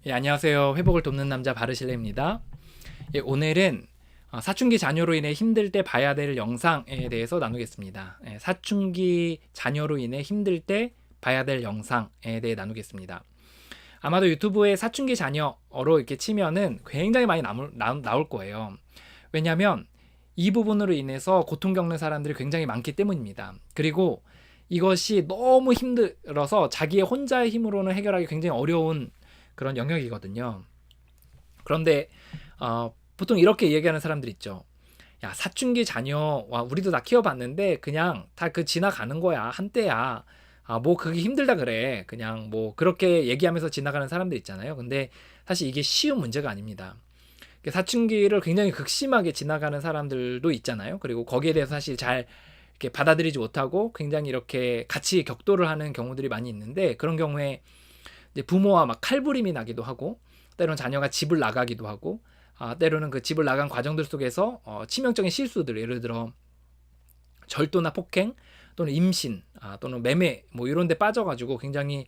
예, 안녕하세요. 회복을 돕는 남자 바르실레입니다. 예, 오늘은 사춘기 자녀로 인해 힘들 때 봐야 될 영상에 대해서 나누겠습니다. 예, 사춘기 자녀로 인해 힘들 때 봐야 될 영상에 대해 나누겠습니다. 아마도 유튜브에 사춘기 자녀로 이렇게 치면은 굉장히 많이 나올 거예요. 왜냐하면 이 부분으로 인해서 고통 겪는 사람들이 굉장히 많기 때문입니다. 그리고 이것이 너무 힘들어서 자기의 혼자의 힘으로는 해결하기 굉장히 어려운 그런 영역이거든요. 그런데 보통 이렇게 얘기하는 사람들 있죠. 야, 사춘기 자녀와 우리도 다 키워봤는데 그냥 다 그 지나가는 거야. 한때야. 뭐 그게 힘들다 그래. 그냥 뭐 그렇게 얘기하면서 지나가는 사람들 있잖아요. 근데 사실 이게 쉬운 문제가 아닙니다. 사춘기를 굉장히 극심하게 지나가는 사람들도 있잖아요. 그리고 거기에 대해서 사실 잘 이렇게 받아들이지 못하고 굉장히 이렇게 같이 격돌을 하는 경우들이 많이 있는데, 그런 경우에 이제 부모와 막 칼부림이 나기도 하고, 때로는 자녀가 집을 나가기도 하고, 때로는 그 집을 나간 과정들 속에서 치명적인 실수들, 예를 들어 절도나 폭행 또는 임신, 또는 매매 뭐 이런 데 빠져가지고 굉장히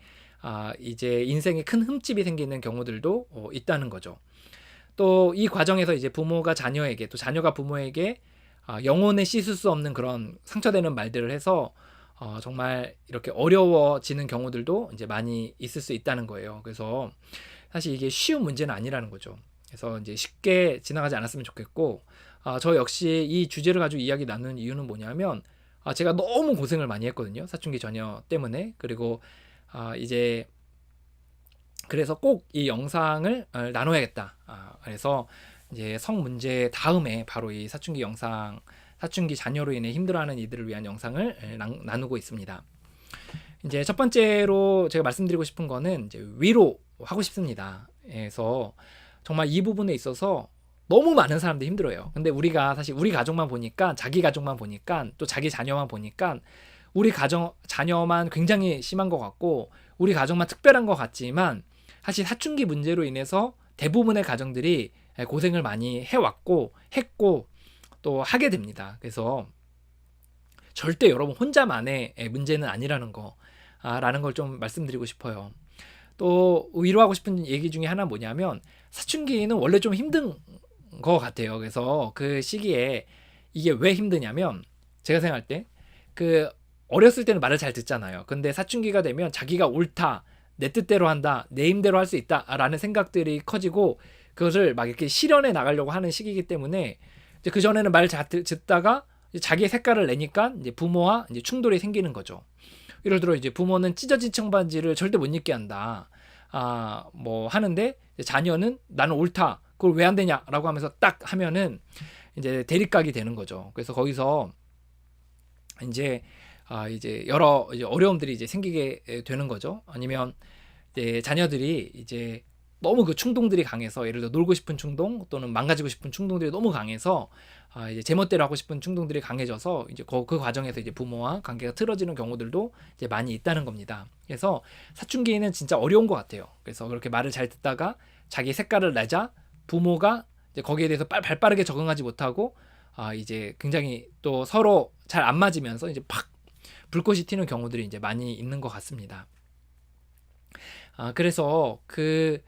이제 인생에 큰 흠집이 생기는 경우들도 있다는 거죠. 또 이 과정에서 이제 부모가 자녀에게, 또 자녀가 부모에게 영혼에 씻을 수 없는 그런 상처되는 말들을 해서 정말 이렇게 어려워지는 경우들도 이제 많이 있을 수 있다는 거예요. 그래서 사실 이게 쉬운 문제는 아니라는 거죠. 그래서 이제 쉽게 지나가지 않았으면 좋겠고, 저 역시 이 주제를 가지고 이야기 나누는 이유는 뭐냐면, 제가 너무 고생을 많이 했거든요. 사춘기 전혀 때문에. 그리고 이제 그래서 꼭 이 영상을 나눠야겠다. 그래서 이제 성 문제 다음에 바로 이 사춘기 영상, 사춘기 자녀로 인해 힘들어하는 이들을 위한 영상을 나누고 있습니다. 이제 첫 번째로 제가 말씀드리고 싶은 거는 이제 위로하고 싶습니다. 그래서 정말 이 부분에 있어서 너무 많은 사람들이 힘들어요. 근데 우리가 사실 우리 가족만 보니까, 자기 가족만 보니까, 또 자기 자녀만 보니까 우리 가정 자녀만 굉장히 심한 것 같고, 우리 가정만 특별한 것 같지만, 사실 사춘기 문제로 인해서 대부분의 가정들이 고생을 많이 해왔고 했고 또 하게 됩니다. 그래서 절대 여러분 혼자만의 문제는 아니라는 거, 라는 걸 좀 말씀드리고 싶어요. 또 위로하고 싶은 얘기 중에 하나 뭐냐면, 사춘기는 원래 좀 힘든 것 같아요. 그래서 그 시기에 이게 왜 힘드냐면, 제가 생각할 때 그 어렸을 때는 말을 잘 듣잖아요. 근데 사춘기가 되면 자기가 옳다, 내 뜻대로 한다, 내 힘대로 할 수 있다라는 생각들이 커지고, 그것을 막 이렇게 실현해 나가려고 하는 시기이기 때문에, 이제 그 전에는 말을 잘 듣다가 이제 자기의 색깔을 내니까 이제 부모와 이제 충돌이 생기는 거죠. 예를 들어 이제 부모는 찢어진 청바지를 절대 못 입게 한다. 뭐 하는데 자녀는 나는 옳다, 그걸 왜 안 되냐라고 하면서 딱 하면은 이제 대립각이 되는 거죠. 그래서 거기서 이제 여러 이제 어려움들이 이제 생기게 되는 거죠. 아니면 이제 자녀들이 이제 너무 그 충동들이 강해서, 예를 들어 놀고 싶은 충동 또는 망가지고 싶은 충동들이 너무 강해서 이제 제멋대로 하고 싶은 충동들이 강해져서 이제 그 과정에서 이제 부모와 관계가 틀어지는 경우들도 이제 많이 있다는 겁니다. 그래서 사춘기는 진짜 어려운 것 같아요. 그래서 그렇게 말을 잘 듣다가 자기 색깔을 내자 부모가 이제 거기에 대해서 발빠르게 적응하지 못하고 이제 굉장히 또 서로 잘 안 맞으면서 이제 팍 불꽃이 튀는 경우들이 이제 많이 있는 것 같습니다. 그래서 그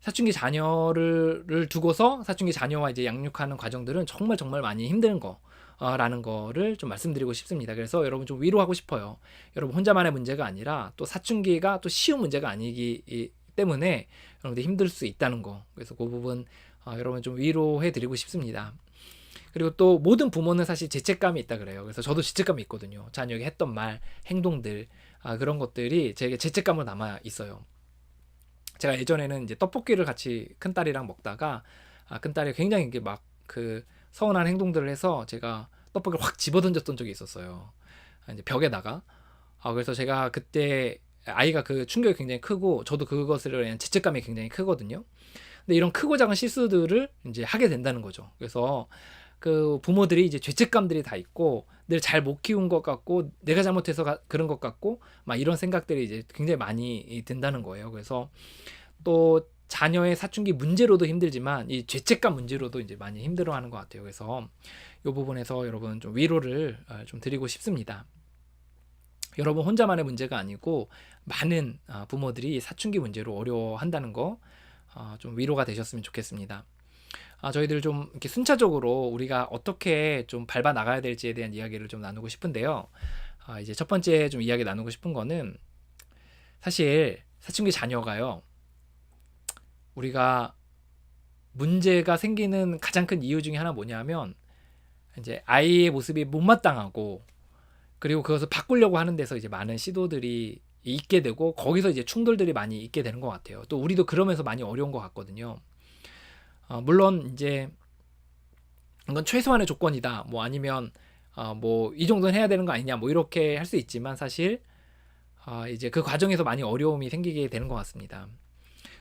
사춘기 자녀를 두고서 사춘기 자녀와 이제 양육하는 과정들은 정말 정말 많이 힘든 거 라는 거를 좀 말씀드리고 싶습니다. 그래서 여러분 좀 위로하고 싶어요. 여러분 혼자만의 문제가 아니라 또 사춘기가 또 쉬운 문제가 아니기 때문에 여러분들 힘들 수 있다는 거. 그래서 그 부분 여러분 좀 위로해 드리고 싶습니다. 그리고 또 모든 부모는 사실 죄책감이 있다 그래요. 그래서 저도 죄책감이 있거든요. 자녀에게 했던 말, 행동들, 그런 것들이 제게 죄책감으로 남아 있어요. 제가 예전에는 이제 떡볶이를 같이 큰딸이랑 먹다가 큰딸이 굉장히 이게 막 그 서운한 행동들을 해서 제가 떡볶이를 확 집어던졌던 적이 있었어요. 이제 벽에다가. 그래서 제가 그때 아이가 그 충격이 굉장히 크고 저도 그것을 위한 죄책감이 굉장히 크거든요. 근데 이런 크고 작은 실수들을 이제 하게 된다는 거죠. 그래서 그 부모들이 이제 죄책감들이 다 있고 늘 잘 못 키운 것 같고 내가 잘못해서 그런 것 같고 막 이런 생각들이 이제 굉장히 많이 든다는 거예요. 그래서 또 자녀의 사춘기 문제로도 힘들지만 이 죄책감 문제로도 이제 많이 힘들어하는 것 같아요. 그래서 이 부분에서 여러분 좀 위로를 좀 드리고 싶습니다. 여러분 혼자만의 문제가 아니고 많은 부모들이 사춘기 문제로 어려워한다는 거, 좀 위로가 되셨으면 좋겠습니다. 저희들 좀 이렇게 순차적으로 우리가 어떻게 좀 밟아 나가야 될지에 대한 이야기를 좀 나누고 싶은데요. 이제 첫 번째 좀 이야기 나누고 싶은 거는 사실 사춘기 자녀가요. 우리가 문제가 생기는 가장 큰 이유 중에 하나 뭐냐면 이제 아이의 모습이 못마땅하고 그리고 그것을 바꾸려고 하는 데서 이제 많은 시도들이 있게 되고 거기서 이제 충돌들이 많이 있게 되는 것 같아요. 또 우리도 그러면서 많이 어려운 것 같거든요. 물론 이제 이건 최소한의 조건이다. 뭐 아니면 뭐 이 정도는 해야 되는 거 아니냐. 뭐 이렇게 할 수 있지만 사실 이제 그 과정에서 많이 어려움이 생기게 되는 것 같습니다.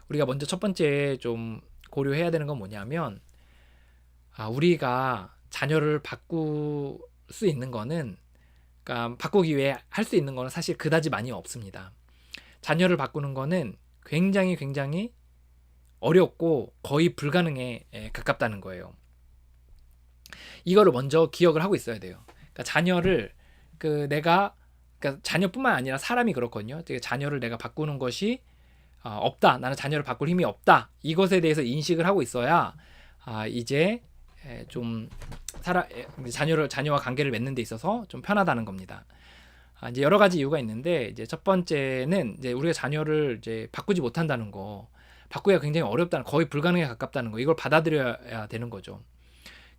우리가 먼저 첫 번째 좀 고려해야 되는 건 뭐냐면 우리가 자녀를 바꿀 수 있는 거는 그러니까 바꾸기 위해 할 수 있는 거는 사실 그다지 많이 없습니다. 자녀를 바꾸는 거는 굉장히 어렵고 거의 불가능에 가깝다는 거예요. 이거를 먼저 기억을 하고 있어야 돼요. 그러니까 자녀를 그러니까 자녀뿐만 아니라 사람이 그렇거든요. 자녀를 내가 바꾸는 것이 없다. 나는 자녀를 바꿀 힘이 없다. 이것에 대해서 인식을 하고 있어야 이제 좀 자녀와 관계를 맺는 데 있어서 좀 편하다는 겁니다. 이제 여러 가지 이유가 있는데 이제 첫 번째는 이제 우리가 자녀를 이제 바꾸지 못한다는 거, 바꾸기가 굉장히 어렵다는, 거의 불가능에 가깝다는 거, 이걸 받아들여야 되는 거죠.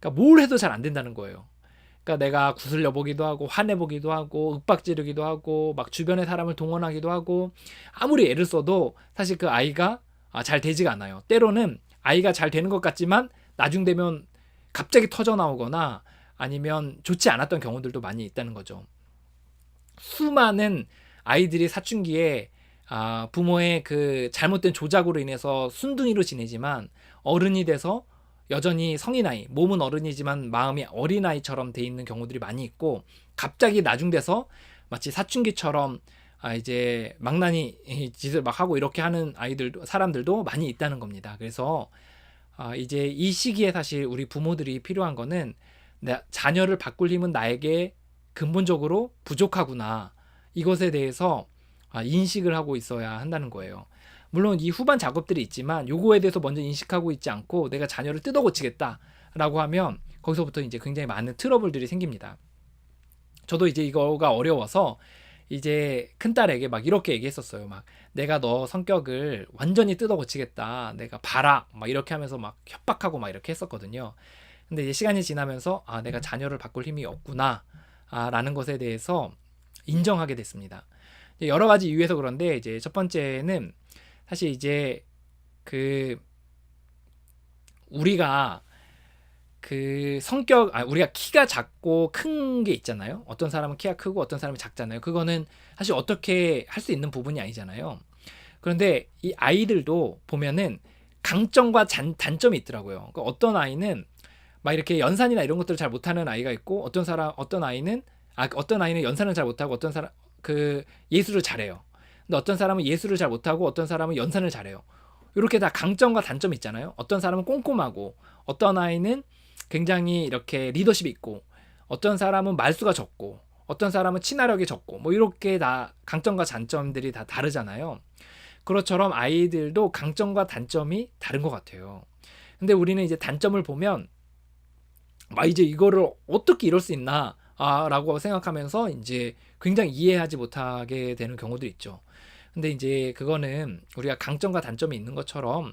그러니까 뭘 해도 잘 안 된다는 거예요. 그러니까 내가 구슬려 보기도 하고 화내 보기도 하고 윽박 지르기도 하고 막 주변의 사람을 동원하기도 하고 아무리 애를 써도 사실 그 아이가 잘 되지가 않아요. 때로는 아이가 잘 되는 것 같지만 나중 되면 갑자기 터져 나오거나 아니면 좋지 않았던 경우들도 많이 있다는 거죠. 수많은 아이들이 사춘기에 부모의 그 잘못된 조작으로 인해서 순둥이로 지내지만 어른이 돼서 여전히 성인아이, 몸은 어른이지만 마음이 어린아이처럼 돼 있는 경우들이 많이 있고 갑자기 나중 돼서 마치 사춘기처럼 이제 망나니 짓을 막 하고 이렇게 하는 사람들도 많이 있다는 겁니다. 그래서 이제 이 시기에 사실 우리 부모들이 필요한 거는 자녀를 바꿀 힘은 나에게 근본적으로 부족하구나. 이것에 대해서 인식을 하고 있어야 한다는 거예요. 물론 이 후반 작업들이 있지만 요거에 대해서 먼저 인식하고 있지 않고 내가 자녀를 뜯어 고치겠다라고 하면 거기서부터 이제 굉장히 많은 트러블들이 생깁니다. 저도 이제 이거가 어려워서 이제 큰딸에게 막 이렇게 얘기했었어요. 막 내가 너 성격을 완전히 뜯어 고치겠다. 내가 봐라. 막 이렇게 하면서 막 협박하고 막 이렇게 했었거든요. 근데 이제 시간이 지나면서 내가 자녀를 바꿀 힘이 없구나. 라는 것에 대해서 인정하게 됐습니다. 여러 가지 이유에서 그런데 이제 첫 번째는 사실 이제 우리가 우리가 키가 작고 큰 게 있잖아요. 어떤 사람은 키가 크고 어떤 사람이 작잖아요. 그거는 사실 어떻게 할 수 있는 부분이 아니잖아요. 그런데 이 아이들도 보면은 강점과 단점이 있더라고요. 그러니까 어떤 아이는 막 이렇게 연산이나 이런 것들을 잘 못하는 아이가 있고 어떤 아이는 연산을 잘 못하고 예술을 잘해요. 근데 어떤 사람은 예술을 잘 못하고 어떤 사람은 연산을 잘해요. 이렇게 다 강점과 단점이 있잖아요. 어떤 사람은 꼼꼼하고 어떤 아이는 굉장히 이렇게 리더십이 있고 어떤 사람은 말수가 적고 어떤 사람은 친화력이 적고 뭐 이렇게 다 강점과 단점들이 다 다르잖아요. 그것처럼 아이들도 강점과 단점이 다른 것 같아요. 근데 우리는 이제 단점을 보면 이제 이거를 어떻게 이럴 수 있나 라고 생각하면서 이제 굉장히 이해하지 못하게 되는 경우도 있죠. 근데 이제 그거는 우리가 강점과 단점이 있는 것처럼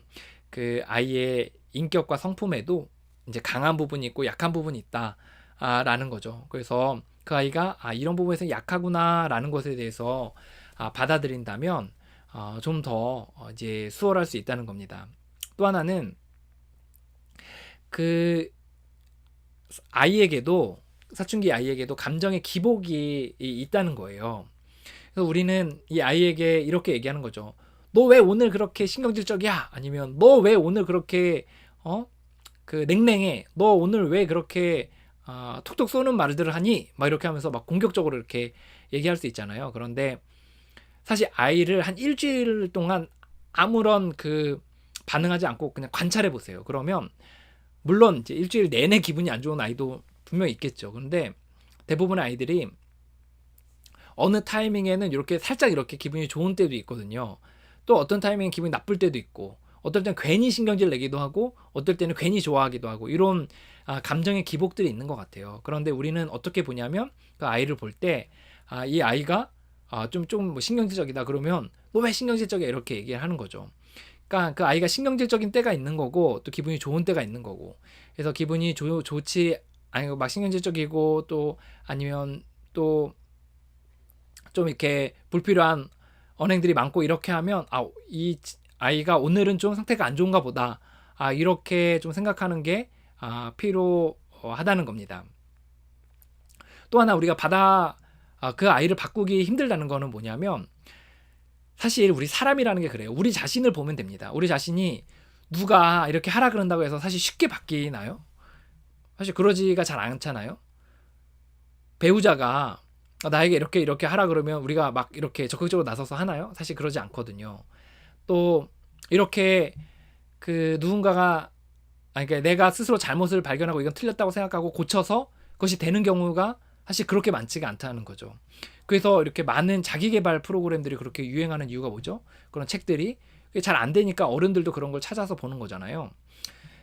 그 아이의 인격과 성품에도 이제 강한 부분이 있고 약한 부분이 있다라는 거죠. 그래서 그 아이가 이런 부분에서 약하구나라는 것에 대해서 받아들인다면 좀 더 이제 수월할 수 있다는 겁니다. 또 하나는 그 사춘기 아이에게도 감정의 기복이 있다는 거예요. 그래서 우리는 이 아이에게 이렇게 얘기하는 거죠. 너 왜 오늘 그렇게 신경질적이야? 아니면 너 왜 오늘 그렇게 냉랭해? 너 오늘 왜 그렇게 톡톡 쏘는 말들을 하니? 막 이렇게 하면서 막 공격적으로 이렇게 얘기할 수 있잖아요. 그런데 사실 아이를 한 일주일 동안 아무런 반응하지 않고 그냥 관찰해 보세요. 그러면 물론 이제 일주일 내내 기분이 안 좋은 아이도 분명히 있겠죠. 그런데 대부분의 아이들이 어느 타이밍에는 이렇게 살짝 이렇게 기분이 좋은 때도 있거든요. 또 어떤 타이밍엔 기분이 나쁠 때도 있고 어떨 때는 괜히 신경질 내기도 하고 어떨 때는 괜히 좋아하기도 하고 이런 감정의 기복들이 있는 것 같아요. 그런데 우리는 어떻게 보냐면 그 아이를 볼 때 이 아이가 좀 뭐 신경질적이다 그러면 너 왜 신경질적이야 이렇게 얘기를 하는 거죠. 그러니까 그 아이가 신경질적인 때가 있는 거고 또 기분이 좋은 때가 있는 거고 그래서 기분이 좋지 아니고 막 신경질적이고 또 아니면 또 좀 이렇게 불필요한 언행들이 많고 이렇게 하면 이 아이가 오늘은 좀 상태가 안 좋은가 보다 이렇게 좀 생각하는 게 필요하다는 겁니다. 또 하나 우리가 그 아이를 바꾸기 힘들다는 거는 뭐냐면 사실 우리 사람이라는 게 그래요. 우리 자신을 보면 됩니다. 우리 자신이 누가 이렇게 하라 그런다고 해서 사실 쉽게 바뀌나요? 사실 그러지가 잘 않잖아요. 배우자가 나에게 이렇게 하라 그러면 우리가 막 이렇게 적극적으로 나서서 하나요? 사실 그러지 않거든요. 또 이렇게 그 누군가가 그러니까 내가 스스로 잘못을 발견하고 이건 틀렸다고 생각하고 고쳐서 그것이 되는 경우가 사실 그렇게 많지가 않다는 거죠. 그래서 이렇게 많은 자기 개발 프로그램들이 그렇게 유행하는 이유가 뭐죠? 그런 책들이 잘 안 되니까 어른들도 그런 걸 찾아서 보는 거잖아요.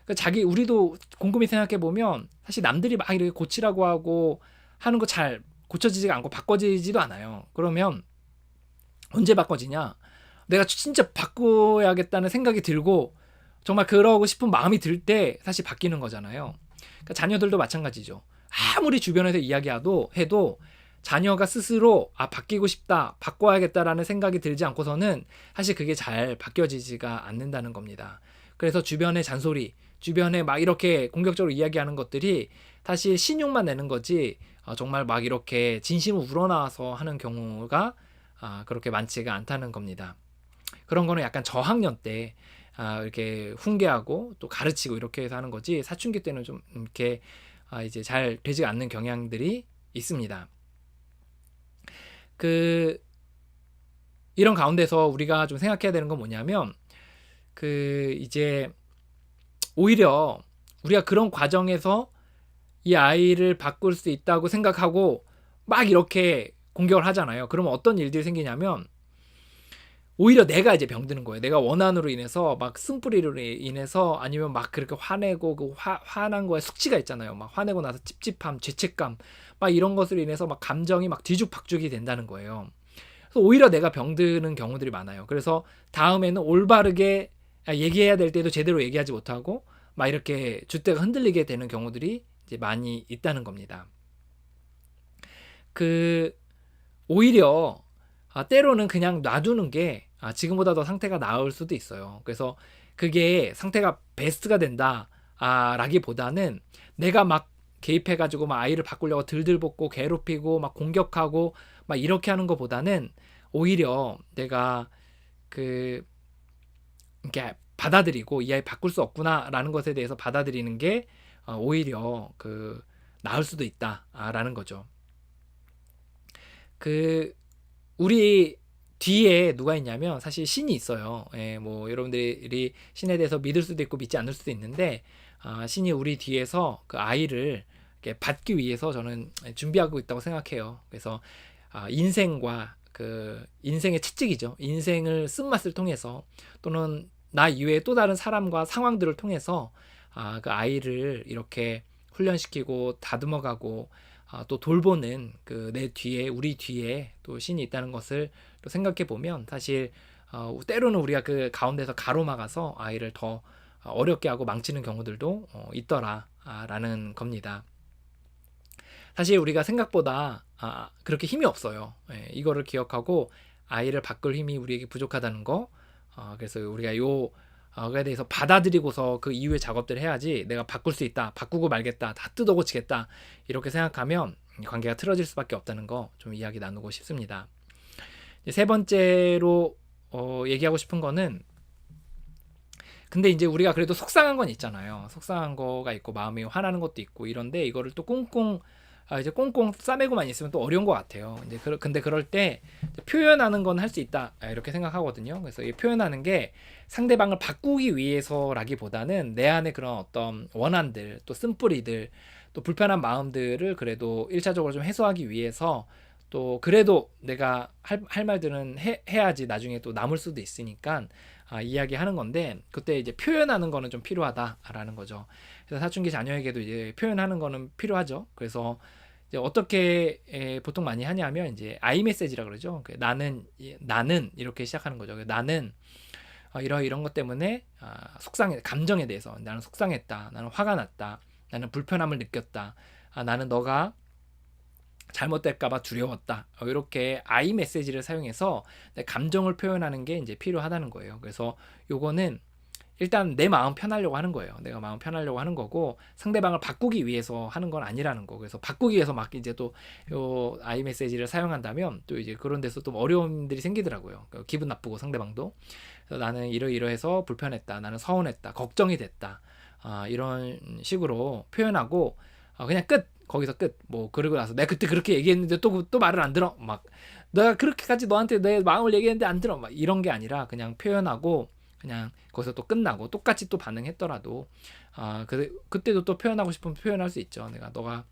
그러니까 우리도 곰곰이 생각해 보면 사실 남들이 막 이렇게 고치라고 하고 하는 거 잘 고쳐지지가 않고 바꿔지지도 않아요. 그러면 언제 바꿔지냐? 내가 진짜 바꿔야겠다는 생각이 들고 정말 그러고 싶은 마음이 들 때 사실 바뀌는 거잖아요. 그러니까 자녀들도 마찬가지죠. 아무리 주변에서 해도 자녀가 스스로 바뀌고 싶다, 바꿔야겠다라는 생각이 들지 않고서는 사실 그게 잘 바뀌어지지가 않는다는 겁니다. 그래서 주변의 잔소리, 주변에 막 이렇게 공격적으로 이야기하는 것들이 사실 신용만 내는 거지 정말 막 이렇게 진심으로 우러나와서 하는 경우가 그렇게 많지가 않다는 겁니다. 그런 거는 약간 저학년 때 이렇게 훈계하고 또 가르치고 이렇게 해서 하는 거지 사춘기 때는 좀 이렇게 이제 잘 되지 않는 경향들이 있습니다. 이런 가운데서 우리가 좀 생각해야 되는 건 뭐냐면 이제 오히려 우리가 그런 과정에서 이 아이를 바꿀 수 있다고 생각하고 막 이렇게 공격을 하잖아요. 그러면 어떤 일들이 생기냐면 오히려 내가 이제 병드는 거예요. 내가 원한으로 인해서 막 쓴뿌리로 인해서 아니면 막 그렇게 화내고 그 화난 거에 숙취가 있잖아요. 막 화내고 나서 찝찝함, 죄책감 막 이런 것으로 인해서 막 감정이 막 뒤죽박죽이 된다는 거예요. 그래서 오히려 내가 병드는 경우들이 많아요. 그래서 다음에는 올바르게 얘기해야 될 때도 제대로 얘기하지 못하고 막 이렇게 줏대가 흔들리게 되는 경우들이 이제 많이 있다는 겁니다. 오히려 때로는 그냥 놔두는 게 지금보다 더 상태가 나을 수도 있어요. 그래서 그게 상태가 베스트가 된다 라기보다는 내가 막 개입해가지고 막 아이를 바꾸려고 들들볶고 괴롭히고 막 공격하고 막 이렇게 하는 것보다는 오히려 내가 이렇게 받아들이고 이 아이 바꿀 수 없구나라는 것에 대해서 받아들이는 게 오히려 나을 수도 있다라는 거죠. 우리 뒤에 누가 있냐면 사실 신이 있어요. 뭐 여러분들이 신에 대해서 믿을 수도 있고 믿지 않을 수도 있는데 신이 우리 뒤에서 그 아이를 이렇게 받기 위해서 저는 준비하고 있다고 생각해요. 그래서 인생과 인생의 채찍이죠. 인생을 쓴맛을 통해서 또는 나 이외에 또 다른 사람과 상황들을 통해서 그 아이를 이렇게 훈련시키고 다듬어가고 또 돌보는 내 뒤에 우리 뒤에 또 신이 있다는 것을 또 생각해 보면 사실 때로는 우리가 그 가운데서 가로막아서 아이를 더 어렵게 하고 망치는 경우들도 있더라라는 겁니다. 사실 우리가 생각보다 그렇게 힘이 없어요. 이거를 기억하고 아이를 바꿀 힘이 우리에게 부족하다는 거. 그래서 우리가 그에 대해서 받아들이고서 그 이후의 작업들을 해야지 내가 바꿀 수 있다, 바꾸고 말겠다, 다 뜯어고치겠다 이렇게 생각하면 관계가 틀어질 수밖에 없다는 거 좀 이야기 나누고 싶습니다. 세 번째로 얘기하고 싶은 거는 근데 이제 우리가 그래도 속상한 건 있잖아요. 속상한 거가 있고 마음이 화나는 것도 있고 이런데 이거를 또 이제 꽁꽁 싸매고만 있으면 또 어려운 것 같아요. 이제 근데 그럴 때 표현하는 건 할 수 있다 이렇게 생각하거든요. 그래서 이 표현하는 게 상대방을 바꾸기 위해서라기보다는 내 안에 그런 어떤 원한들, 또 쓴뿌리들, 또 불편한 마음들을 그래도 1차적으로 좀 해소하기 위해서 또 그래도 내가 할 말들은 해야지 나중에 또 남을 수도 있으니까 이야기하는 건데, 그때 이제 표현하는 거는 좀 필요하다라는 거죠. 그래서 사춘기 자녀에게도 이제 표현하는 거는 필요하죠. 그래서 이제 어떻게 보통 많이 하냐면 이제 아이 메시지라 그러죠. 나는 이렇게 시작하는 거죠. 나는 이런 것 때문에 속상해, 감정에 대해서 나는 속상했다, 나는 화가 났다, 나는 불편함을 느꼈다, 나는 너가 잘못될까봐 두려웠다. 이렇게 아이 메시지를 사용해서 내 감정을 표현하는 게 이제 필요하다는 거예요. 그래서 요거는 일단 내 마음 편하려고 하는 거예요. 내가 마음 편하려고 하는 거고, 상대방을 바꾸기 위해서 하는 건 아니라는 거. 그래서 바꾸기 위해서 막 이제 또 요 아이 메시지를 사용한다면 또 이제 그런 데서 또 어려움들이 생기더라고요. 기분 나쁘고 상대방도. 그래서 나는 이러이러해서 불편했다, 나는 서운했다, 걱정이 됐다, 이런 식으로 표현하고 그냥 끝. 거기서 끝. 뭐 그러고 나서 내가 그때 그렇게 얘기했는데 또 말을 안 들어. 막 내가 그렇게까지 너한테 내 마음을 얘기했는데 안 들어. 막 이런 게 아니라 그냥 표현하고 그냥 거기서 또 끝나고 똑같이 또 반응했더라도 그때도 또 표현하고 싶으면 표현할 수 있죠. 너가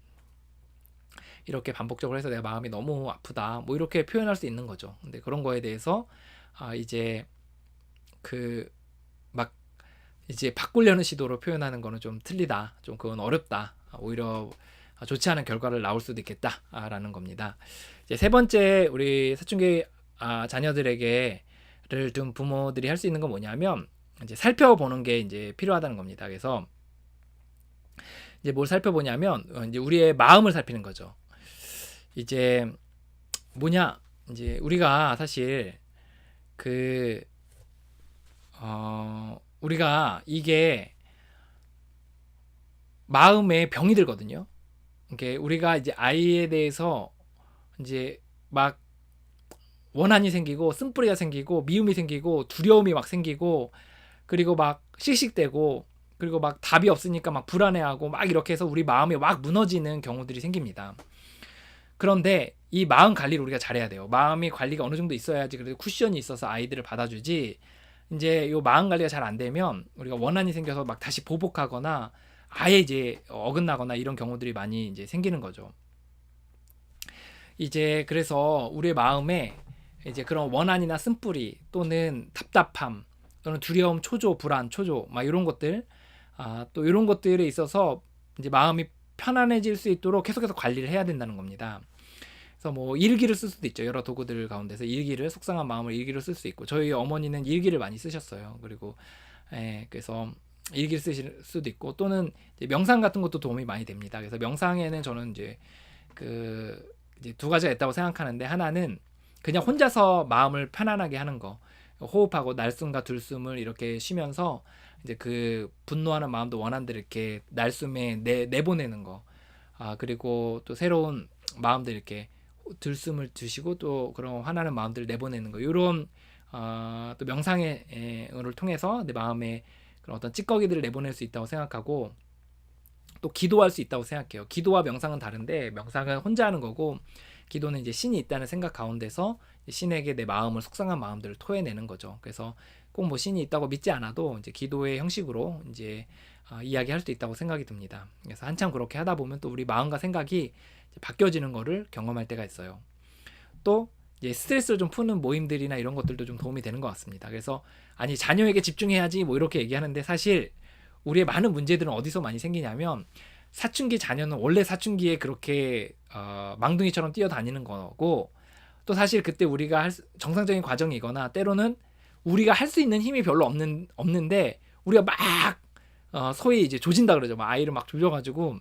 이렇게 반복적으로 해서 내가 마음이 너무 아프다. 뭐 이렇게 표현할 수 있는 거죠. 근데 그런 거에 대해서 이제 그 막 이제 바꾸려는 시도로 표현하는 거는 좀 틀리다. 좀 그건 어렵다. 오히려 좋지 않은 결과를 나올 수도 있겠다라는 겁니다. 이제 세 번째, 우리 사춘기 자녀들에게를 둔 부모들이 할 수 있는 건 뭐냐면 이제 살펴보는 게 이제 필요하다는 겁니다. 그래서 이제 뭘 살펴보냐면 이제 우리의 마음을 살피는 거죠. 이제 뭐냐, 이제 우리가 사실 우리가 이게 마음에 병이 들거든요. 이게 우리가 이제 아이에 대해서 이제 막 원한이 생기고 쓴뿌리가 생기고 미움이 생기고 두려움이 막 생기고 그리고 막 씩씩대고 그리고 막 답이 없으니까 막 불안해하고 막 이렇게 해서 우리 마음이 막 무너지는 경우들이 생깁니다. 그런데 이 마음 관리를 우리가 잘해야 돼요. 마음이 관리가 어느 정도 있어야지 그래도 쿠션이 있어서 아이들을 받아주지. 이제 요 마음 관리가 잘 안 되면 우리가 원한이 생겨서 막 다시 보복하거나 아예 이제 어긋나거나 이런 경우들이 많이 이제 생기는 거죠. 이제 그래서 우리의 마음에 이제 그런 원한이나 쓴뿌리 또는 답답함 또는 두려움, 초조, 불안, 초조 막 이런 것들 또 이런 것들에 있어서 이제 마음이 편안해질 수 있도록 계속해서 관리를 해야 된다는 겁니다. 그래서 뭐 일기를 쓸 수도 있죠. 여러 도구들 가운데서 일기를, 속상한 마음을 일기로 쓸 수 있고, 저희 어머니는 일기를 많이 쓰셨어요. 그리고 그래서 일기를 쓰실 수도 있고, 또는 이제 명상 같은 것도 도움이 많이 됩니다. 그래서 명상에는 저는 이제 이제 두 가지가 있다고 생각하는데, 하나는 그냥 혼자서 마음을 편안하게 하는 거, 호흡하고 날숨과 들숨을 이렇게 쉬면서 이제 그 분노하는 마음도 원한대로 이렇게 날숨에 내보내는 거, 그리고 또 새로운 마음들 이렇게 들숨을 드시고 또 그런 화나는 마음들을 내보내는 거, 이런 또 명상을 통해서 내 마음에 그런 어떤 찌꺼기들을 내보낼 수 있다고 생각하고, 또 기도할 수 있다고 생각해요. 기도와 명상은 다른데, 명상은 혼자 하는 거고 기도는 이제 신이 있다는 생각 가운데서 신에게 내 마음을, 속상한 마음들을 토해내는 거죠. 그래서 꼭 뭐 신이 있다고 믿지 않아도 이제 기도의 형식으로 이제 이야기할 수 있다고 생각이 듭니다. 그래서 한참 그렇게 하다 보면 또 우리 마음과 생각이 바뀌어지는 거를 경험할 때가 있어요. 또 이제 스트레스를 좀 푸는 모임들이나 이런 것들도 좀 도움이 되는 것 같습니다. 그래서 아니 자녀에게 집중해야지 뭐 이렇게 얘기하는데, 사실 우리의 많은 문제들은 어디서 많이 생기냐면, 사춘기 자녀는 원래 사춘기에 그렇게 망둥이처럼 뛰어다니는 거고, 또 사실 그때 우리가 정상적인 과정이거나 때로는 우리가 할 수 있는 힘이 별로 없는데 우리가 막 소위 이제 조진다 그러죠. 막 아이를 막 조져가지고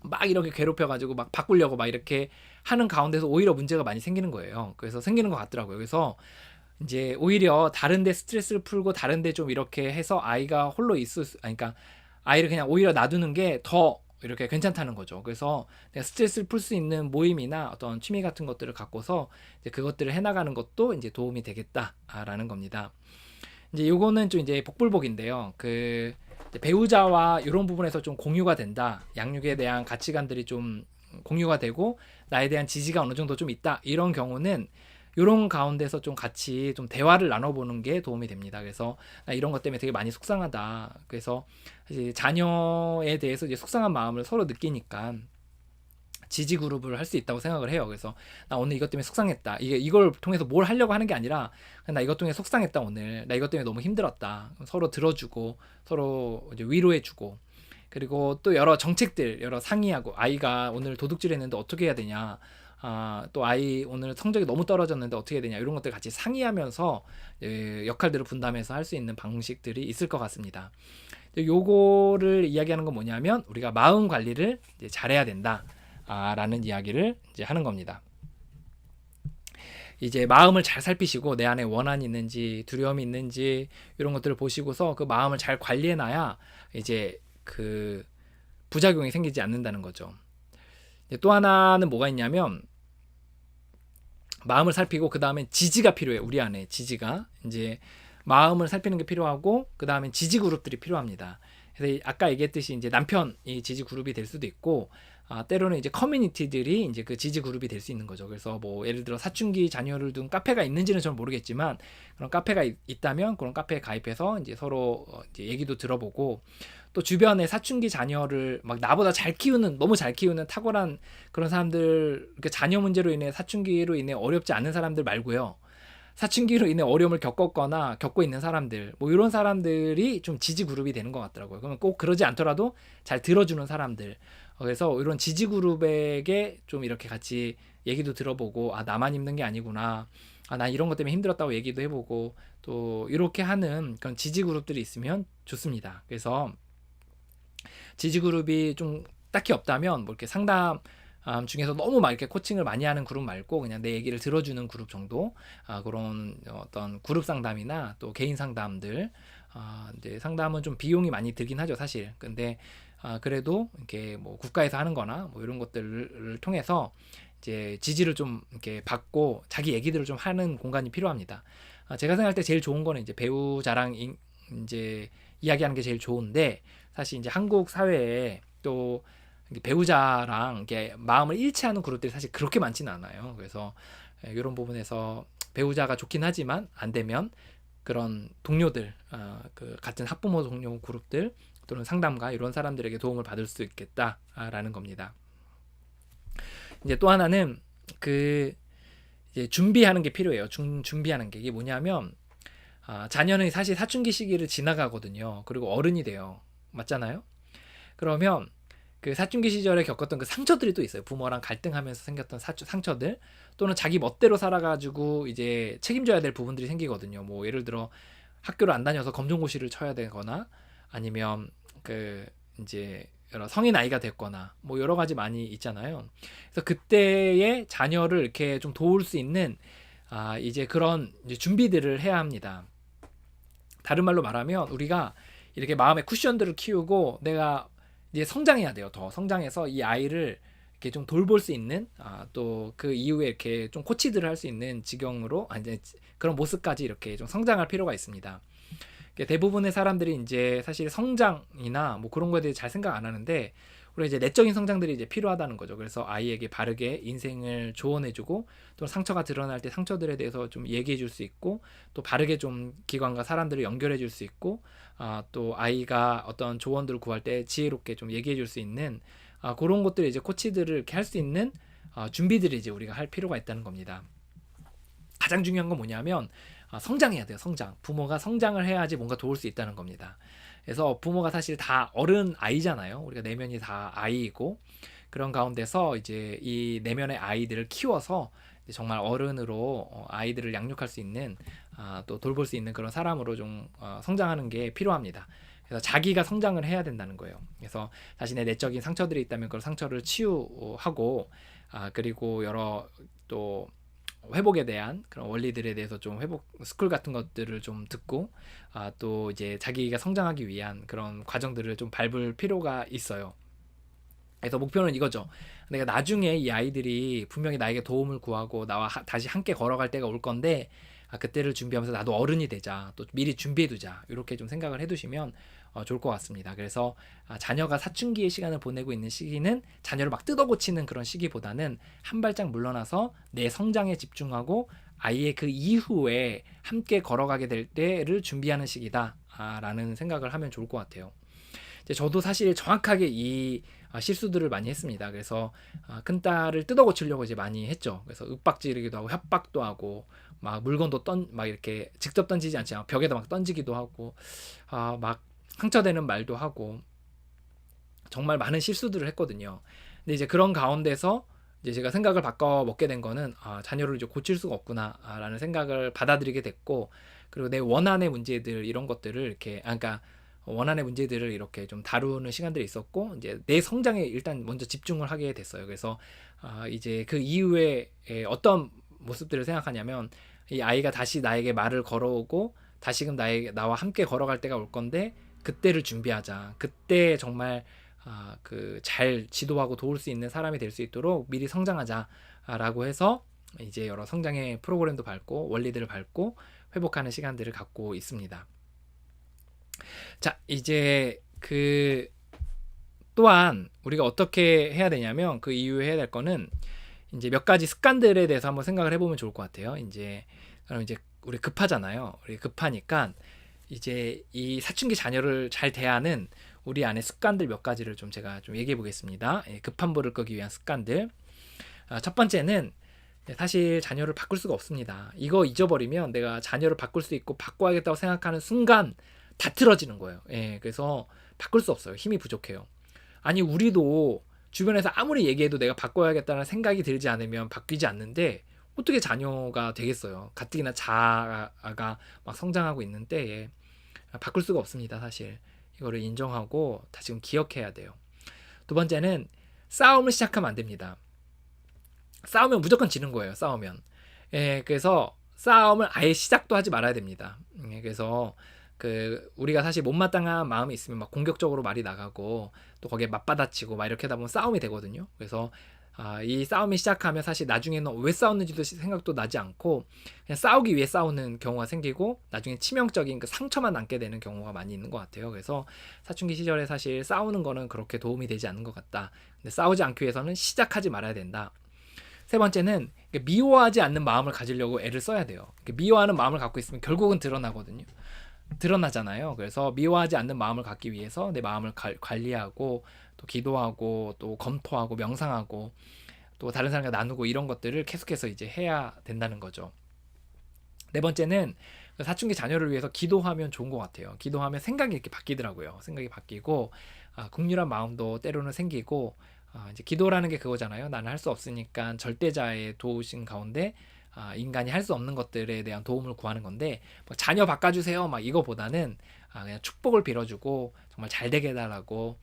막 이렇게 괴롭혀가지고 막 바꾸려고 막 이렇게 하는 가운데서 오히려 문제가 많이 생기는 거예요. 그래서 생기는 것 같더라고요. 그래서 이제 오히려 다른데 스트레스를 풀고 다른데 좀 이렇게 해서 아이가 홀로 그러니까 아이를 그냥 오히려 놔두는 게 더 이렇게 괜찮다는 거죠. 그래서 내가 스트레스를 풀 수 있는 모임이나 어떤 취미 같은 것들을 갖고서 이제 그것들을 해나가는 것도 이제 도움이 되겠다라는 겁니다. 이제 요거는 좀 이제 복불복인데요. 배우자와 이런 부분에서 좀 공유가 된다. 양육에 대한 가치관들이 좀 공유가 되고 나에 대한 지지가 어느 정도 좀 있다. 이런 경우는 이런 가운데서 좀 같이 좀 대화를 나눠보는 게 도움이 됩니다. 그래서 나 이런 것 때문에 되게 많이 속상하다. 그래서 이제 자녀에 대해서 이제 속상한 마음을 서로 느끼니까 지지 그룹을 할 수 있다고 생각을 해요. 그래서 나 오늘 이것 때문에 속상했다. 이걸 통해서 뭘 하려고 하는 게 아니라 나 이것 때문에 속상했다 오늘. 나 이것 때문에 너무 힘들었다. 서로 들어주고 서로 이제 위로해주고 그리고 또 여러 정책들 여러 상의하고 아이가 오늘 도둑질했는데 어떻게 해야 되냐. 또 아이 오늘 성적이 너무 떨어졌는데 어떻게 해야 되냐 이런 것들 같이 상의하면서 역할들을 분담해서 할 수 있는 방식들이 있을 것 같습니다. 요거를 이야기하는 건 뭐냐면 우리가 마음 관리를 이제 잘해야 된다. 라는 이야기를 이제 하는 겁니다. 이제 마음을 잘 살피시고 내 안에 원한이 있는지 두려움이 있는지 이런 것들을 보시고서 그 마음을 잘 관리해 놔야 이제 그 부작용이 생기지 않는다는 거죠. 또 하나는 뭐가 있냐면 마음을 살피고 그 다음에 지지가 필요해요. 우리 안에 지지가 이제 마음을 살피는 게 필요하고 그 다음에 지지 그룹들이 필요합니다. 그래서 아까 얘기했듯이 이제 남편이 지지 그룹이 될 수도 있고 때로는 이제 커뮤니티들이 이제 그 지지 그룹이 될 수 있는 거죠. 그래서 뭐 예를 들어 사춘기 자녀를 둔 카페가 있는지는 저는 모르겠지만 그런 카페가 있다면 그런 카페에 가입해서 이제 서로 이제 얘기도 들어보고 또 주변에 사춘기 자녀를 막 나보다 잘 키우는 너무 잘 키우는 탁월한 그런 사람들 그러니까 자녀 문제로 인해 사춘기로 인해 어렵지 않은 사람들 말고요. 사춘기로 인해 어려움을 겪었거나 겪고 있는 사람들 뭐 이런 사람들이 좀 지지 그룹이 되는 것 같더라고요. 그러면 꼭 그러지 않더라도 잘 들어주는 사람들 그래서 이런 지지 그룹에게 좀 이렇게 같이 얘기도 들어보고 나만 힘든 게 아니구나 나 이런 것 때문에 힘들었다고 얘기도 해보고 또 이렇게 하는 그런 지지 그룹들이 있으면 좋습니다. 그래서 지지 그룹이 좀 딱히 없다면 뭐 이렇게 상담 중에서 너무 막 이렇게 코칭을 많이 하는 그룹 말고 그냥 내 얘기를 들어주는 그룹 정도 그런 어떤 그룹 상담이나 또 개인 상담들 이제 상담은 좀 비용이 많이 들긴 하죠 사실. 근데 그래도 이렇게 뭐 국가에서 하는 거나 뭐 이런 것들을 통해서 이제 지지를 좀 이렇게 받고 자기 얘기들을 좀 하는 공간이 필요합니다. 제가 생각할 때 제일 좋은 거는 이제 배우자랑 이제 이야기하는 게 제일 좋은데 사실 이제 한국 사회에 또 배우자랑 이렇게 마음을 일치하는 그룹들이 사실 그렇게 많지는 않아요. 그래서 이런 부분에서 배우자가 좋긴 하지만 안 되면 그런 동료들, 그 같은 학부모 동료 그룹들 또는 상담가 이런 사람들에게 도움을 받을 수 있겠다라는 겁니다. 이제 또 하나는 그 이제 준비하는 게 필요해요. 준비하는 게 이게 뭐냐면 자녀는 사실 사춘기 시기를 지나가거든요. 그리고 어른이 돼요. 맞잖아요? 그러면 그 사춘기 시절에 겪었던 그 상처들이 또 있어요. 부모랑 갈등하면서 생겼던 상처들 또는 자기 멋대로 살아가지고 이제 책임져야 될 부분들이 생기거든요. 뭐 예를 들어 학교를 안 다녀서 검정고시를 쳐야 되거나 아니면 그 이제 여러 성인 아이가 됐거나 뭐 여러 가지 많이 있잖아요. 그래서 그때의 자녀를 이렇게 좀 도울 수 있는 이제 그런 이제 준비들을 해야 합니다. 다른 말로 말하면 우리가 이렇게 마음의 쿠션들을 키우고 내가 이제 성장해야 돼요. 더 성장해서 이 아이를 이렇게 좀 돌볼 수 있는 또 그 이후에 이렇게 좀 코치들을 할 수 있는 지경으로 이제 그런 모습까지 이렇게 좀 성장할 필요가 있습니다. 대부분의 사람들이 이제 사실 성장이나 뭐 그런 거에 대해 잘 생각 안 하는데 우리 이제 내적인 성장들이 이제 필요하다는 거죠. 그래서 아이에게 바르게 인생을 조언해주고 또 상처가 드러날 때 상처들에 대해서 좀 얘기해줄 수 있고 또 바르게 좀 기관과 사람들을 연결해줄 수 있고 또 아이가 어떤 조언들을 구할 때 지혜롭게 좀 얘기해줄 수 있는 그런 것들을 이제 코치들을 이렇게 할 수 있는 준비들이 이제 우리가 할 필요가 있다는 겁니다. 가장 중요한 건 뭐냐면 성장해야 돼요. 성장. 부모가 성장을 해야지 뭔가 도울 수 있다는 겁니다. 그래서 부모가 사실 다 어른 아이잖아요. 우리가 내면이 다 아이이고 그런 가운데서 이제 이 내면의 아이들을 키워서 정말 어른으로 아이들을 양육할 수 있는 또 돌볼 수 있는 그런 사람으로 좀 성장하는 게 필요합니다. 그래서 자기가 성장을 해야 된다는 거예요. 그래서 자신의 내적인 상처들이 있다면 그런 상처를 치유하고 그리고 여러 또 회복에 대한 그런 원리들에 대해서 좀 회복 스쿨 같은 것들을 좀 듣고 또 이제 자기가 성장하기 위한 그런 과정들을 좀 밟을 필요가 있어요. 그래서 목표는 이거죠. 내가 나중에 이 아이들이 분명히 나에게 도움을 구하고 나와 다시 함께 걸어갈 때가 올 건데 그때를 준비하면서 나도 어른이 되자 또 미리 준비해두자 이렇게 좀 생각을 해두시면 좋을 것 같습니다. 그래서 자녀가 사춘기의 시간을 보내고 있는 시기는 자녀를 막 뜯어고치는 그런 시기보다는 한 발짝 물러나서 내 성장에 집중하고 아이의 그 이후에 함께 걸어가게 될 때를 준비하는 시기다 라는 생각을 하면 좋을 것 같아요. 이제 저도 사실 정확하게 이 실수들을 많이 했습니다. 그래서 큰딸을 뜯어 고치려고 이제 많이 했죠. 그래서 윽박지르기도 하고 협박도 하고 막 물건도 막 이렇게 직접 던지지 않지만 벽에다 막 던지기도 하고 막 상처되는 말도 하고 정말 많은 실수들을 했거든요. 근데 이제 그런 가운데서 이제 제가 생각을 바꿔 먹게 된 거는 자녀를 이제 고칠 수가 없구나라는 생각을 받아들이게 됐고, 그리고 내 원한의 문제들 이런 것들을 이렇게 그러니까 원한의 문제들을 이렇게 좀 다루는 시간들이 있었고, 이제 내 성장에 일단 먼저 집중을 하게 됐어요. 그래서 이제 그 이후에 어떤 모습들을 생각하냐면, 이 아이가 다시 나에게 말을 걸어오고 다시금 나와 함께 걸어갈 때가 올 건데, 그때를 준비하자. 그때 정말 그 잘 지도하고 도울 수 있는 사람이 될 수 있도록 미리 성장하자라고 해서 이제 여러 성장의 프로그램도 밟고 원리들을 밟고 회복하는 시간들을 갖고 있습니다. 자, 이제 그 또한 우리가 어떻게 해야 되냐면, 그 이후에 해야 될 거는 이제 몇 가지 습관들에 대해서 한번 생각을 해보면 좋을 것 같아요. 그럼 이제 우리 급하잖아요. 우리 급하니까 이제 이 사춘기 자녀를 잘 대하는 우리 안에 습관들 몇 가지를 좀 제가 좀 얘기해 보겠습니다. 급한 불을 끄기 위한 습관들. 첫 번째는 사실 자녀를 바꿀 수가 없습니다. 이거 잊어버리면 내가 자녀를 바꿀 수 있고 바꿔야겠다고 생각하는 순간 다 틀어지는 거예요. 그래서 바꿀 수 없어요. 힘이 부족해요. 아니, 우리도 주변에서 아무리 얘기해도 내가 바꿔야겠다는 생각이 들지 않으면 바뀌지 않는데 어떻게 자녀가 되겠어요. 가뜩이나 자아가 막 성장하고 있는 때에 바꿀 수가 없습니다. 사실 이거를 인정하고 다시금 기억해야 돼요. 두 번째는 싸움을 시작하면 안 됩니다. 싸우면 무조건 지는 거예요. 싸우면. 그래서 싸움을 아예 시작도 하지 말아야 됩니다. 그래서 우리가 사실 못마땅한 마음이 있으면 막 공격적으로 말이 나가고 또 거기에 맞받아치고 막 이렇게 하다 보면 싸움이 되거든요. 그래서 이 싸움이 시작하면 사실 나중에는 왜 싸웠는지도 생각도 나지 않고 그냥 싸우기 위해 싸우는 경우가 생기고 나중에 치명적인 그 상처만 남게 되는 경우가 많이 있는 것 같아요. 그래서 사춘기 시절에 사실 싸우는 거는 그렇게 도움이 되지 않는 것 같다. 근데 싸우지 않기 위해서는 시작하지 말아야 된다. 세 번째는 미워하지 않는 마음을 가지려고 애를 써야 돼요. 미워하는 마음을 갖고 있으면 결국은 드러나잖아요. 그래서 미워하지 않는 마음을 갖기 위해서 내 마음을 관리하고 또 기도하고 또 검토하고 명상하고 또 다른 사람과 나누고 이런 것들을 계속해서 이제 해야 된다는 거죠. 네 번째는 사춘기 자녀를 위해서 기도하면 좋은 것 같아요. 기도하면 생각이 이렇게 바뀌더라고요. 생각이 바뀌고 긍휼한 마음도 때로는 생기고 이제 기도라는 게 그거잖아요. 나는 할 수 없으니까 절대자의 도우신 가운데 인간이 할 수 없는 것들에 대한 도움을 구하는 건데, 뭐 자녀 바꿔주세요 막 이거보다는 그냥 축복을 빌어주고 정말 잘 되게 해달라고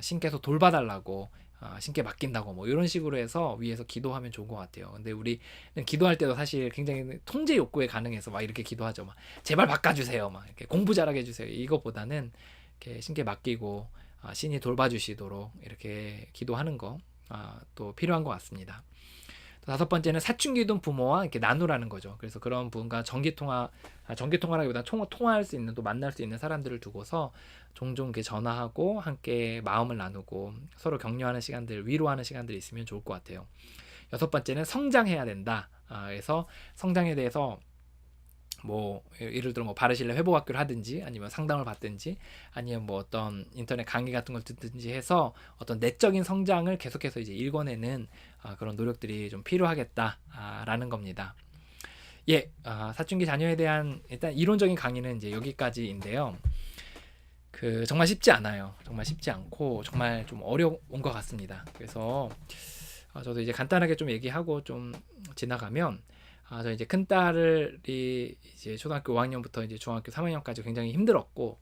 신께서 돌봐달라고 신께 맡긴다고 뭐 이런 식으로 해서 위에서 기도하면 좋은 것 같아요. 근데 우리는 기도할 때도 사실 굉장히 통제 욕구에 반응해서 막 이렇게 기도하죠. 막 제발 바꿔주세요, 막 이렇게 공부 잘하게 해주세요. 이거보다는 이렇게 신께 맡기고 신이 돌봐주시도록 이렇게 기도하는 거 또 필요한 것 같습니다. 다섯 번째는 사춘기 든 부모와 이렇게 나누라는 거죠. 그래서 그런 분과 전기통화라기보다 통화할 수 있는, 또 만날 수 있는 사람들을 두고서 종종 이렇게 전화하고 함께 마음을 나누고 서로 격려하는 시간들, 위로하는 시간들이 있으면 좋을 것 같아요. 여섯 번째는 성장해야 된다. 그래서 성장에 대해서 뭐 예를 들어 뭐 바르실레 회복학교를 하든지 아니면 상담을 받든지 아니면 뭐 어떤 인터넷 강의 같은 걸 듣든지 해서 어떤 내적인 성장을 계속해서 이제 읽어내는 그런 노력들이 좀 필요하겠다라는 겁니다. 사춘기 자녀에 대한 일단 이론적인 강의는 이제 여기까지인데요. 정말 쉽지 않아요. 정말 쉽지 않고 정말 좀 어려운 것 같습니다. 그래서 저도 이제 간단하게 좀 얘기하고 좀 지나가면, 저 이제 큰 딸이 이제 초등학교 5학년부터 이제 중학교 3학년까지 굉장히 힘들었고,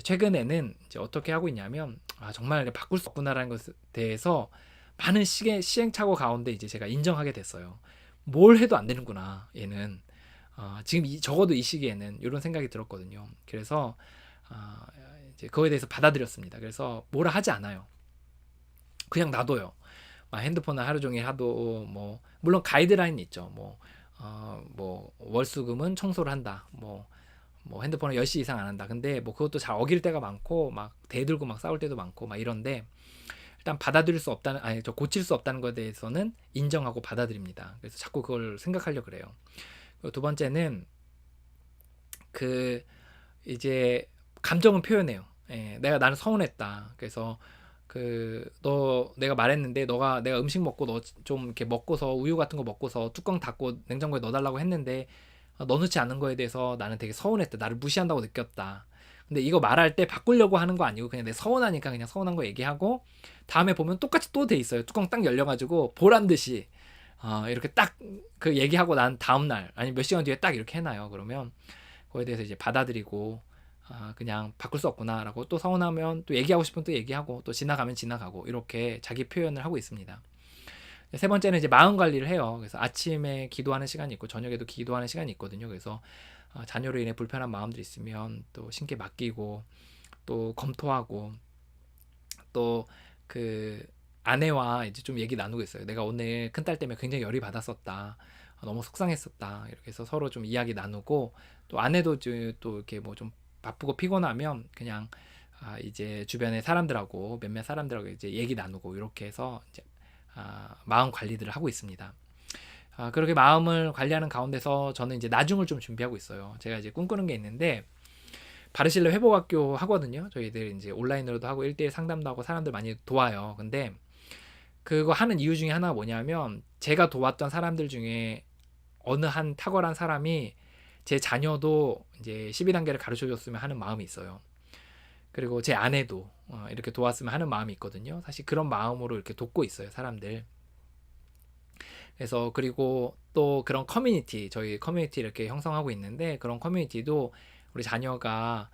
최근에는 이제 어떻게 하고 있냐면, 정말 바꿀 수 없구나라는 것에 대해서 많은 시행착오 가운데 이제 제가 인정하게 됐어요. 뭘 해도 안 되는구나, 얘는. 지금 적어도 이 시기에는 이런 생각이 들었거든요. 그래서 이제 그거에 대해서 받아들였습니다. 그래서 뭐라 하지 않아요. 그냥 놔둬요. 핸드폰을 하루 종일 하도 뭐 물론 가이드라인이 있죠. 뭐 월수금은 청소를 한다. 뭐 핸드폰을 10시 이상 안 한다. 근데 뭐 그것도 잘 어길 때가 많고 막 대들고 막 싸울 때도 많고 막 이런데, 일단 받아들일 수 없다는, 고칠 수 없다는 것에 대해서는 인정하고 받아들입니다. 그래서 자꾸 그걸 생각하려고 그래요. 그리고 두 번째는 이제 감정은 표현해요. 나는 서운했다. 그래서 너 내가 말했는데 내가 음식 먹고 너 좀 이렇게 먹고서 우유 같은 거 먹고서 뚜껑 닫고 냉장고에 넣어달라고 했는데 넣어놓지 않은 거에 대해서 나는 되게 서운했다. 나를 무시한다고 느꼈다. 근데 이거 말할 때 바꾸려고 하는 거 아니고 그냥 내 서운하니까 그냥 서운한 거 얘기하고 다음에 보면 똑같이 또 돼 있어요. 뚜껑 딱 열려가지고 보란 듯이 이렇게 딱 그 얘기하고 난 다음 날 아니 몇 시간 뒤에 딱 이렇게 해놔요. 그러면 그거에 대해서 이제 받아들이고 그냥 바꿀 수 없구나라고 또 서운하면 또 얘기하고 싶으면 또 얘기하고 또 지나가면 지나가고 이렇게 자기 표현을 하고 있습니다. 세 번째는 이제 마음 관리를 해요. 그래서 아침에 기도하는 시간이 있고 저녁에도 기도하는 시간이 있거든요. 그래서 자녀로 인해 불편한 마음들이 있으면 또 신께 맡기고 또 검토하고 또 그 아내와 이제 좀 얘기 나누고 있어요. 내가 오늘 큰딸 때문에 굉장히 열이 받았었다. 너무 속상했었다. 이렇게 해서 서로 좀 이야기 나누고 또 아내도 또 이렇게 뭐 좀 바쁘고 피곤하면 그냥 이제 주변의 사람들하고 몇몇 사람들하고 이제 얘기 나누고 이렇게 해서 이제 마음 관리들을 하고 있습니다. 그렇게 마음을 관리하는 가운데서 저는 이제 나중을 좀 준비하고 있어요. 제가 이제 꿈꾸는 게 있는데 바르실레 회복학교 하거든요. 저희들 이제 온라인으로도 하고 1대1 상담도 하고 사람들 많이 도와요. 근데 그거 하는 이유 중에 하나가 뭐냐면 제가 도왔던 사람들 중에 어느 한 탁월한 사람이 제 자녀도 이제 12단계를 가르쳐 줬으면 하는 마음이 있어요. 그리고 제 아내도 이렇게 도왔으면 하는 마음이 있거든요. 사실 그런 마음으로 이렇게 돕고 있어요, 사람들. 그래서 그리고 또 그런 커뮤니티, 저희 커뮤니티 이렇게 형성하고 있는데 그런 커뮤니티도 우리 자녀가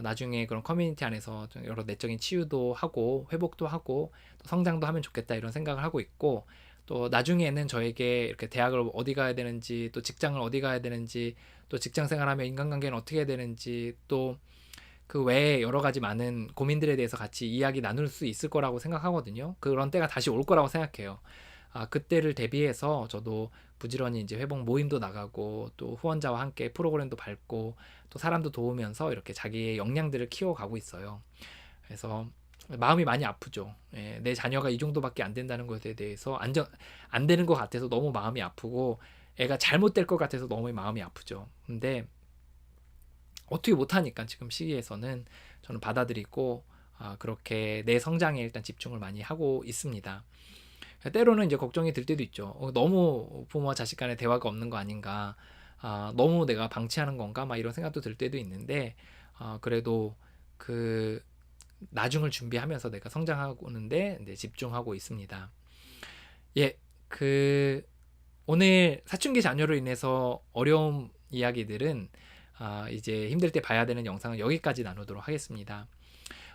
나중에 그런 커뮤니티 안에서 좀 여러 내적인 치유도 하고 회복도 하고 또 성장도 하면 좋겠다 이런 생각을 하고 있고 또 나중에는 저에게 이렇게 대학을 어디 가야 되는지 또 직장을 어디 가야 되는지 또 직장 생활하면 인간관계는 어떻게 해야 되는지 또 그 외에 여러 가지 많은 고민들에 대해서 같이 이야기 나눌 수 있을 거라고 생각하거든요. 그런 때가 다시 올 거라고 생각해요. 그때를 대비해서 저도 부지런히 이제 회복 모임도 나가고 또 후원자와 함께 프로그램도 밟고 또 사람도 도우면서 이렇게 자기의 역량들을 키워가고 있어요. 그래서 마음이 많이 아프죠. 예, 내 자녀가 이 정도밖에 안 된다는 것에 대해서 안 되는 것 같아서 너무 마음이 아프고 애가 잘못될 것 같아서 너무 마음이 아프죠. 근데 어떻게 못하니까 지금 시기에서는 저는 받아들이고 그렇게 내 성장에 일단 집중을 많이 하고 있습니다. 때로는 이제 걱정이 들 때도 있죠. 너무 부모와 자식 간의 대화가 없는 거 아닌가. 너무 내가 방치하는 건가? 막 이런 생각도 들 때도 있는데, 그래도 그 나중을 준비하면서 내가 성장하고는데 이제 집중하고 있습니다. 예, 오늘 사춘기 자녀로 인해서 어려운 이야기들은 이제 힘들 때 봐야 되는 영상은 여기까지 나누도록 하겠습니다.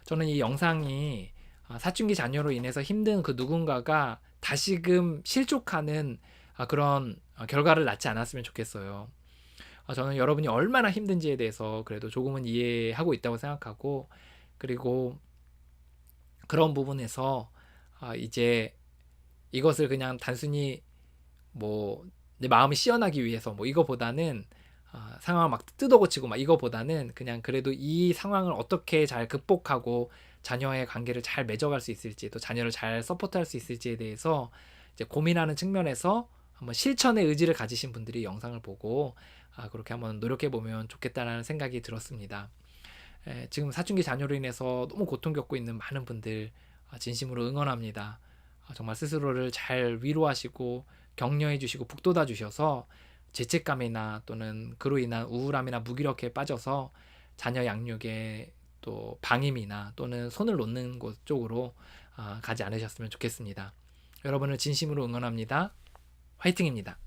저는 이 영상이 사춘기 자녀로 인해서 힘든 그 누군가가 다시금 실족하는 그런 결과를 낳지 않았으면 좋겠어요. 저는 여러분이 얼마나 힘든지에 대해서 그래도 조금은 이해하고 있다고 생각하고 그리고 그런 부분에서 이제 이것을 그냥 단순히 뭐 내 마음이 시원하기 위해서 뭐 이거보다는 상황을 막 뜯어고치고 막 이거보다는 그냥 그래도 이 상황을 어떻게 잘 극복하고 자녀의 관계를 잘 맺어갈 수 있을지 또 자녀를 잘 서포트할 수 있을지에 대해서 이제 고민하는 측면에서 한번 실천의 의지를 가지신 분들이 영상을 보고 그렇게 한번 노력해 보면 좋겠다라는 생각이 들었습니다. 지금 사춘기 자녀로 인해서 너무 고통 겪고 있는 많은 분들 진심으로 응원합니다. 정말 스스로를 잘 위로하시고 격려해 주시고 북돋아 주셔서 죄책감이나 또는 그로 인한 우울함이나 무기력에 빠져서 자녀 양육에 또 방임이나 또는 손을 놓는 곳 쪽으로 가지 않으셨으면 좋겠습니다. 여러분을 진심으로 응원합니다. 화이팅입니다.